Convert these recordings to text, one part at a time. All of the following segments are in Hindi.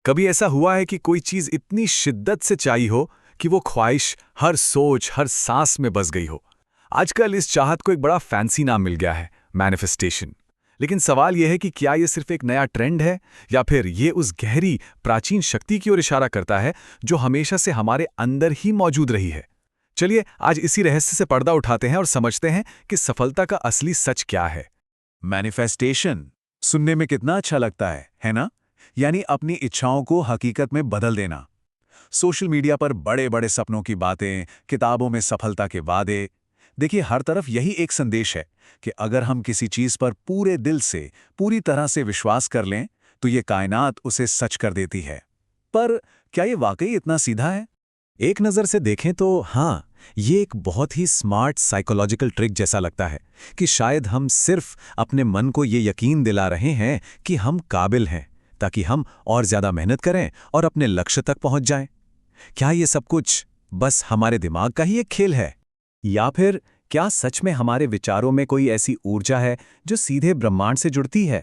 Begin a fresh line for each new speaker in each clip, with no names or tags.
कभी ऐसा हुआ है कि कोई चीज़ इतनी शिद्दत से चाहिए हो कि वो ख्वाहिश हर सोच, हर सांस में बस गई हो? आजकल इस चाहत को एक बड़ा फैंसी नाम मिल गया है, मैनिफेस्टेशन। लेकिन सवाल यह है कि क्या ये सिर्फ एक नया ट्रेंड है या फिर ये उस गहरी, प्राचीन शक्ति की ओर इशारा करता है जो हमेशा से हमारे अंदर ही मौजूद रही है? चलिए आज इसी रहस्य से पर्दा उठाते हैं और समझते हैं कि सफलता का असली सच क्या है।
मैनिफेस्टेशन सुनने में कितना अच्छा लगता है ना? यानी अपनी इच्छाओं को हकीकत में बदल देना। सोशल मीडिया पर बड़े बड़े सपनों की बातें, किताबों में सफलता के वादे। देखिए, हर तरफ यही एक संदेश है कि अगर हम किसी चीज पर पूरे दिल से, पूरी तरह से विश्वास कर लें, तो ये कायनात उसे सच कर देती है। पर क्या ये वाकई इतना सीधा है?
एक नज़र से देखें तो हाँ, ये एक बहुत ही स्मार्ट साइकोलॉजिकल ट्रिक जैसा लगता है कि शायद हम सिर्फ अपने मन को ये यकीन दिला रहे हैं कि हम काबिल हैं, ताकि हम और ज़्यादा मेहनत करें और अपने लक्ष्य तक पहुंच जाएं। क्या ये सब कुछ बस हमारे दिमाग का ही एक खेल है? या फिर क्या सच में हमारे विचारों में कोई ऐसी ऊर्जा है जो सीधे ब्रह्मांड से जुड़ती है?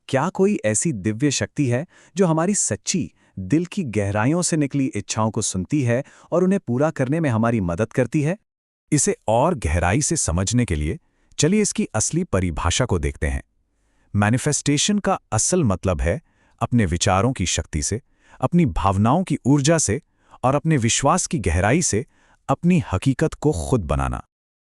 क्या कोई ऐसी दिव्य शक्ति है जो हमारी सच्ची, दिल की गहराइयों से निकली इच्छाओं को सुनती है और उन्हें पूरा करने में हमारी मदद करती है? इसे और गहराई से समझने के लिए चलिए इसकी असली परिभाषा को देखते हैं। मैनिफेस्टेशन का असल मतलब है अपने विचारों की शक्ति से, अपनी भावनाओं की ऊर्जा से और अपने विश्वास की गहराई से अपनी हकीकत को खुद बनाना।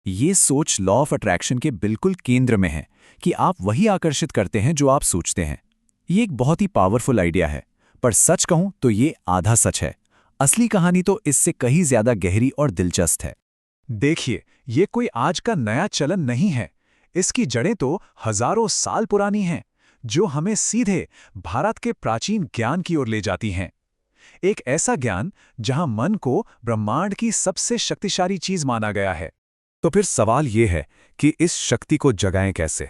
ये सोच लॉ ऑफ अट्रैक्शन के बिल्कुल केंद्र में है कि आप वही आकर्षित करते हैं जो आप सोचते हैं। ये एक बहुत ही पावरफुल आइडिया है, पर सच कहूं तो ये आधा सच है। असली कहानी तो इससे कहीं ज्यादा गहरी और दिलचस्प है।
देखिए, ये कोई आज का नया चलन नहीं है। इसकी जड़ें तो हजारों साल पुरानी हैं, जो हमें सीधे भारत के प्राचीन ज्ञान की ओर ले जाती हैं। एक ऐसा ज्ञान जहां मन को ब्रह्मांड की सबसे शक्तिशाली चीज माना गया है।
तो फिर सवाल ये है कि इस शक्ति को जगाएं कैसे?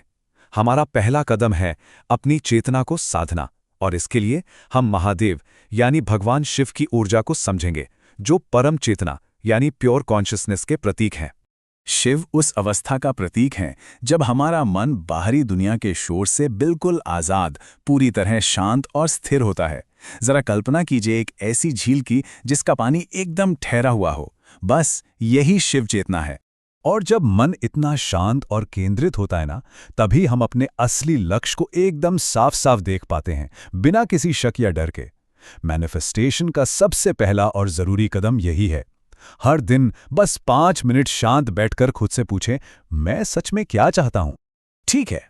हमारा पहला कदम है अपनी चेतना को साधना, और इसके लिए हम महादेव यानी भगवान शिव की ऊर्जा को समझेंगे, जो परम चेतना यानी प्योर कॉन्शियसनेस के प्रतीक हैं।
शिव उस अवस्था का प्रतीक है जब हमारा मन बाहरी दुनिया के शोर से बिल्कुल आजाद, पूरी तरह शांत और स्थिर होता है। जरा कल्पना कीजिए एक ऐसी झील की जिसका पानी एकदम ठहरा हुआ हो। बस यही शिव चेतना है।
और जब मन इतना शांत और केंद्रित होता है ना, तभी हम अपने असली लक्ष्य को एकदम साफ साफ देख पाते हैं, बिना किसी शक या डर के। मैनिफेस्टेशन का सबसे पहला और जरूरी कदम यही है। हर दिन बस 5 मिनट शांत बैठकर खुद से पूछें, मैं सच में क्या चाहता हूं? ठीक है,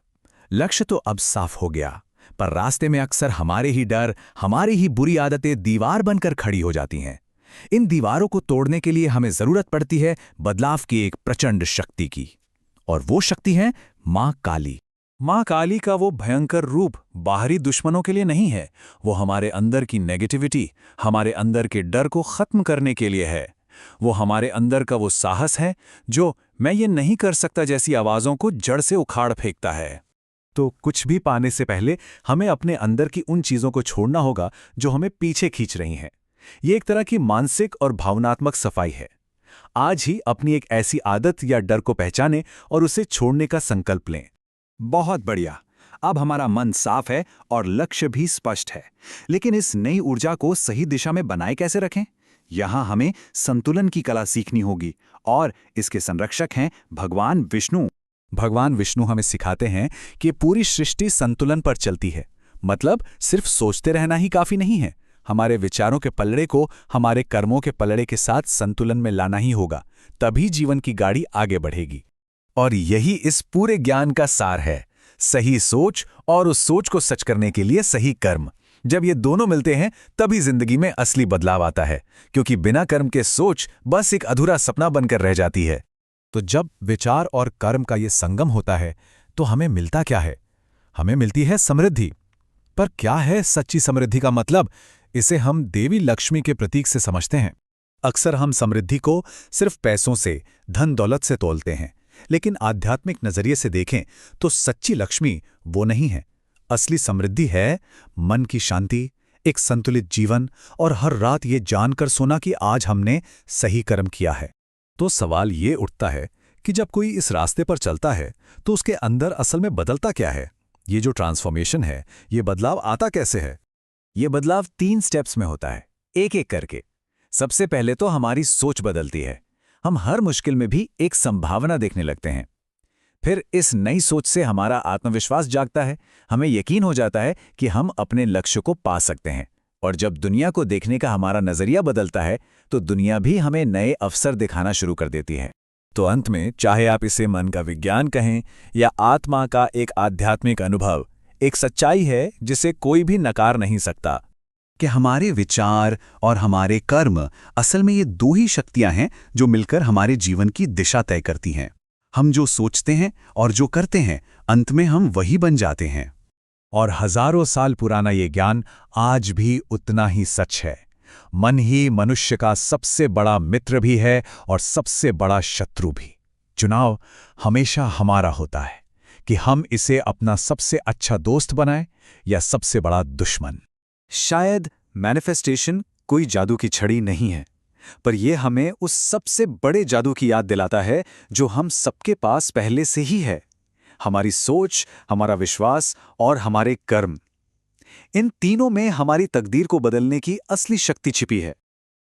लक्ष्य तो अब साफ हो गया, पर रास्ते में अक्सर हमारे ही डर, हमारी ही बुरी आदतें दीवार बनकर खड़ी हो जाती हैं। इन दीवारों को तोड़ने के लिए हमें जरूरत पड़ती है बदलाव की एक प्रचंड शक्ति की, और वो शक्ति है मां काली।
मां काली का वो भयंकर रूप बाहरी दुश्मनों के लिए नहीं है, वो हमारे अंदर की नेगेटिविटी, हमारे अंदर के डर को खत्म करने के लिए है। वो हमारे अंदर का वो साहस है जो मैं ये नहीं कर सकता जैसी आवाज़ों को जड़ से उखाड़ फेंकता है।
तो कुछ भी पाने से पहले हमें अपने अंदर की उन चीज़ों को छोड़ना होगा जो हमें पीछे खींच रही हैं। ये एक तरह की मानसिक और भावनात्मक सफाई है। आज ही अपनी एक ऐसी आदत या डर को पहचानें और उसे छोड़ने का संकल्प लें।
बहुत बढ़िया। अब हमारा मन साफ है और लक्ष्य भी स्पष्ट है। लेकिन इस नई ऊर्जा को सही दिशा में बनाए कैसे रखें? यहाँ हमें संतुलन की कला सीखनी होगी, और इसके संरक्षक हैं भगवान विष्णु।
भगवान विष्णु हमें सिखाते हैं कि पूरी सृष्टि संतुलन पर चलती है। मतलब सिर्फ सोचते रहना ही काफी नहीं है। हमारे विचारों के पलड़े को हमारे कर्मों के पलड़े के साथ संतुलन में लाना ही होगा, तभी जीवन की गाड़ी आगे बढ़ेगी। और यही इस पूरे ज्ञान का सार है, सही सोच और उस सोच को सच करने के लिए सही कर्म। जब ये दोनों मिलते हैं तभी जिंदगी में असली बदलाव आता है, क्योंकि बिना कर्म के सोच बस एक अधूरा सपना बनकर रह जाती है। तो जब विचार और कर्म का ये संगम होता है तो हमें मिलता क्या है? हमें मिलती है समृद्धि। पर क्या है सच्ची समृद्धि का मतलब? इसे हम देवी लक्ष्मी के प्रतीक से समझते हैं। अक्सर हम समृद्धि को सिर्फ पैसों से, धन दौलत से तोलते हैं, लेकिन आध्यात्मिक नजरिए से देखें तो सच्ची लक्ष्मी वो नहीं है। असली समृद्धि है मन की शांति, एक संतुलित जीवन और हर रात ये जानकर सोना कि आज हमने सही कर्म किया है। तो सवाल ये उठता है कि जब कोई इस रास्ते पर चलता है तो उसके अंदर असल में बदलता क्या है? ये जो ट्रांसफॉर्मेशन है, ये बदलाव आता कैसे है? ये बदलाव 3 स्टेप्स में होता है, एक एक करके। सबसे पहले तो हमारी सोच बदलती है। हम हर मुश्किल में भी एक संभावना देखने लगते हैं। फिर इस नई सोच से हमारा आत्मविश्वास जागता है। हमें यकीन हो जाता है कि हम अपने लक्ष्य को पा सकते हैं। और जब दुनिया को देखने का हमारा नजरिया बदलता है, तो दुनिया भी हमें नए अवसर दिखाना शुरू कर देती है। तो अंत में, चाहे आप इसे मन का विज्ञान कहें या आत्मा का एक आध्यात्मिक अनुभव, एक सच्चाई है जिसे कोई भी नकार नहीं सकता
कि हमारे विचार और हमारे कर्म असल में ये 2 ही शक्तियां हैं जो मिलकर हमारे जीवन की दिशा तय करती हैं। हम जो सोचते हैं और जो करते हैं, अंत में हम वही बन जाते हैं।
और हजारों साल पुराना ये ज्ञान आज भी उतना ही सच है। मन ही मनुष्य का सबसे बड़ा मित्र भी है और सबसे बड़ा शत्रु भी। चुनाव हमेशा हमारा होता है कि हम इसे अपना सबसे अच्छा दोस्त बनाएं या सबसे बड़ा दुश्मन।
शायद मैनिफेस्टेशन कोई जादू की छड़ी नहीं है, पर यह हमें उस सबसे बड़े जादू की याद दिलाता है जो हम सबके पास पहले से ही है। हमारी सोच, हमारा विश्वास और हमारे कर्म। इन तीनों में हमारी तकदीर को बदलने की असली शक्ति छिपी है।